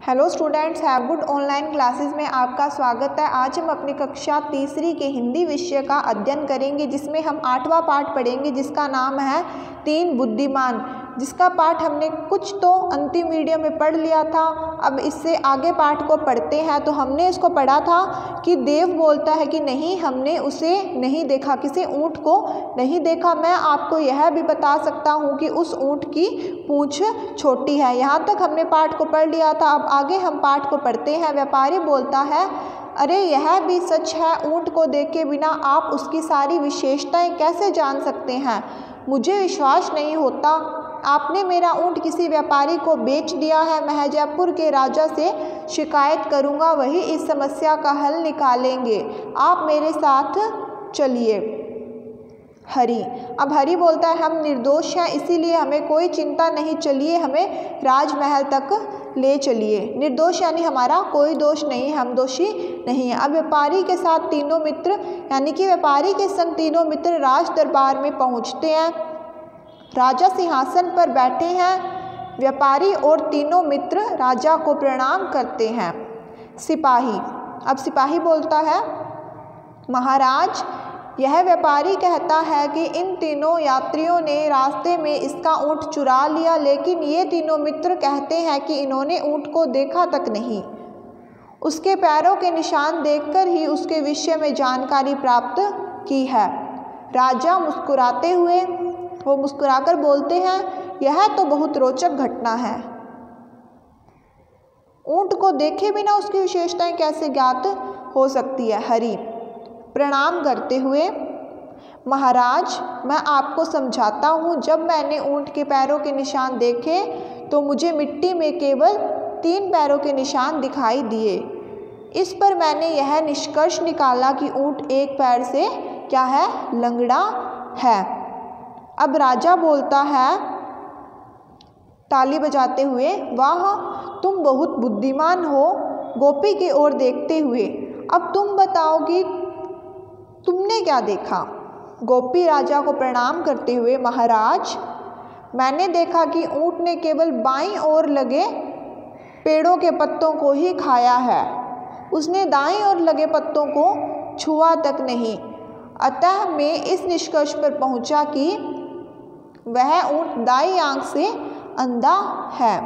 Hello students, have good online classes में आपका स्वागत है। आज हम अपनी कक्षा तीसरी के हिंदी विषय का अध्ययन करेंगे, जिसमें हम 8वां पाठ पढ़ेंगे, जिसका नाम है तीन बुद्धिमान। जिसका पाठ हमने कुछ तो अंतिम वीडियो में पढ़ लिया था। अब इससे आगे पाठ को पढ़ते हैं। तो हमने इसको पढ़ा था कि देव बोलता है कि नहीं, हमने उसे नहीं देखा, किसी ऊँट को नहीं देखा। मैं आपको यह भी बता सकता हूँ कि उस ऊँट की पूँछ छोटी है। यहाँ तक हमने पाठ को पढ़ लिया था। अब आगे हम पाठ को पढ़ते हैं। व्यापारी बोलता है, अरे यह भी सच है, ऊँट को देखे बिना आप उसकी सारी विशेषताएं कैसे जान सकते हैं? मुझे विश्वास नहीं होता। आपने मेरा ऊँट किसी व्यापारी को बेच दिया है। मैं जयपुर के राजा से शिकायत करूँगा, वही इस समस्या का हल निकालेंगे। आप मेरे साथ चलिए। हरि। अब हरि बोलता है, हम निर्दोष हैं, इसीलिए हमें कोई चिंता नहीं, चलिए हमें राजमहल तक ले चलिए। निर्दोष यानी हमारा कोई दोष नहीं, हम दोषी नहीं हैं। अब व्यापारी के साथ तीनों मित्र यानी कि व्यापारी के संग तीनों मित्र राज दरबार में पहुंचते हैं। राजा सिंहासन पर बैठे हैं। व्यापारी और तीनों मित्र राजा को प्रणाम करते हैं। सिपाही। अब सिपाही बोलता है, महाराज, यह व्यापारी कहता है कि इन तीनों यात्रियों ने रास्ते में इसका ऊँट चुरा लिया, लेकिन ये तीनों मित्र कहते हैं कि इन्होंने ऊँट को देखा तक नहीं। उसके पैरों के निशान देखकर ही उसके विषय में जानकारी प्राप्त की है। राजा मुस्कुराकर बोलते हैं, यह तो बहुत रोचक घटना है। ऊँट को देखे बिना उसकी विशेषताएं कैसे ज्ञात हो सकती है? हरि। प्रणाम करते हुए, महाराज, मैं आपको समझाता हूँ। जब मैंने ऊँट के पैरों के निशान देखे तो मुझे मिट्टी में केवल 3 पैरों के निशान दिखाई दिए। इस पर मैंने यह निष्कर्ष निकाला कि ऊँट एक पैर से क्या है, लंगड़ा है। अब राजा बोलता है ताली बजाते हुए, वाह, तुम बहुत बुद्धिमान हो। गोपी की ओर देखते हुए, अब तुम बताओ कि तुमने क्या देखा? गोपी राजा को प्रणाम करते हुए, महाराज, मैंने देखा कि ऊँट ने केवल बाईं ओर लगे पेड़ों के पत्तों को ही खाया है। उसने दाईं ओर लगे पत्तों को छुआ तक नहीं। अतः मैं इस निष्कर्ष पर पहुंचा कि वह ऊँट दाईं आंख से अंधा है।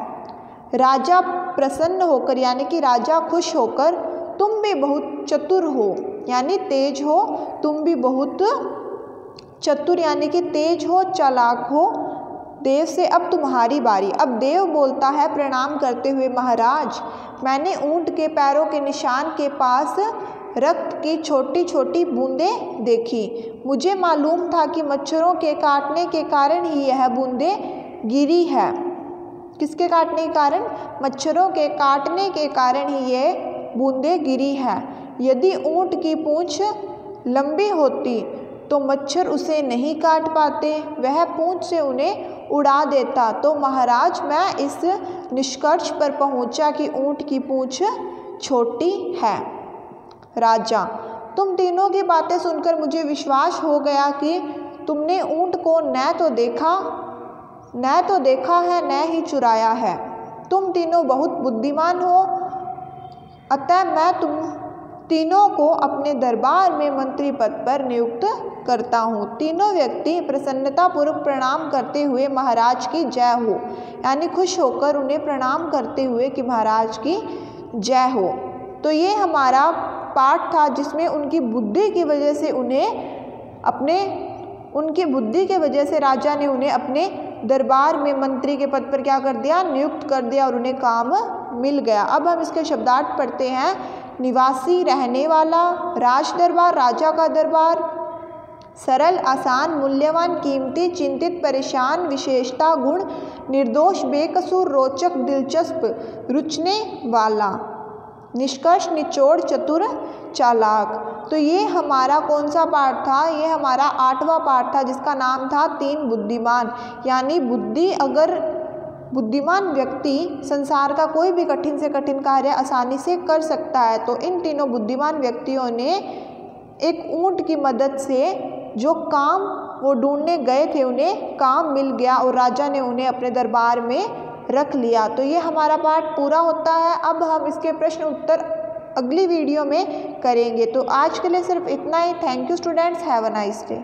राजा प्रसन्न होकर यानी कि राजा खुश होकर, तुम भी बहुत चतुर हो यानी तेज हो, तुम भी बहुत चतुर यानी कि तेज हो, चालाक हो। देव से अब तुम्हारी बारी। अब देव बोलता है प्रणाम करते हुए, महाराज, मैंने ऊँट के पैरों के निशान के पास रक्त की छोटी छोटी बूंदें देखी। मुझे मालूम था कि मच्छरों के काटने के कारण ही यह बूंदें गिरी है। किसके काटने के कारण? मच्छरों के काटने के कारण ही ये बूंदें गिरी है। यदि ऊँट की पूँछ लंबी होती तो मच्छर उसे नहीं काट पाते, वह पूँछ से उन्हें उड़ा देता। तो महाराज, मैं इस निष्कर्ष पर पहुंचा कि ऊँट की पूँछ छोटी है। राजा, तुम तीनों की बातें सुनकर मुझे विश्वास हो गया कि तुमने ऊँट को न तो देखा है, न ही चुराया है। तुम तीनों बहुत बुद्धिमान हो। अतः मैं तुम तीनों को अपने दरबार में मंत्री पद पर नियुक्त करता हूँ। तीनों व्यक्ति प्रसन्नतापूर्वक प्रणाम करते हुए महाराज की जय हो यानी खुश होकर उन्हें प्रणाम करते हुए कि महाराज की जय हो। तो ये हमारा पाठ था, जिसमें उनकी बुद्धि की वजह से राजा ने उन्हें अपने दरबार में मंत्री के पद पर क्या कर दिया, नियुक्त कर दिया, और उन्हें काम मिल गया। अब हम इसके शब्दार्थ पढ़ते हैं। निवासी, रहने वाला, राज दरबार, राजा का दरबार। सरल, आसान, मूल्यवान, कीमती, चिंतित, परेशान, विशेषता, गुण, निर्दोष, बेकसूर, रोचक, दिलचस्प, रुचने वाला। निष्कर्ष, निचोड़, चतुर, चालाक। तो ये हमारा कौन सा पाठ था? ये हमारा 8वां पाठ था, जिसका नाम था तीन बुद्धिमान। यानी बुद्धिमान व्यक्ति संसार का कोई भी कठिन से कठिन कार्य आसानी से कर सकता है। तो इन तीनों बुद्धिमान व्यक्तियों ने एक ऊँट की मदद से जो काम वो ढूंढने गए थे, उन्हें काम मिल गया और राजा ने उन्हें अपने दरबार में रख लिया। तो ये हमारा पाठ पूरा होता है। अब हम इसके प्रश्न उत्तर अगली वीडियो में करेंगे। तो आज के लिए सिर्फ इतना ही। Thank you students, have a nice day.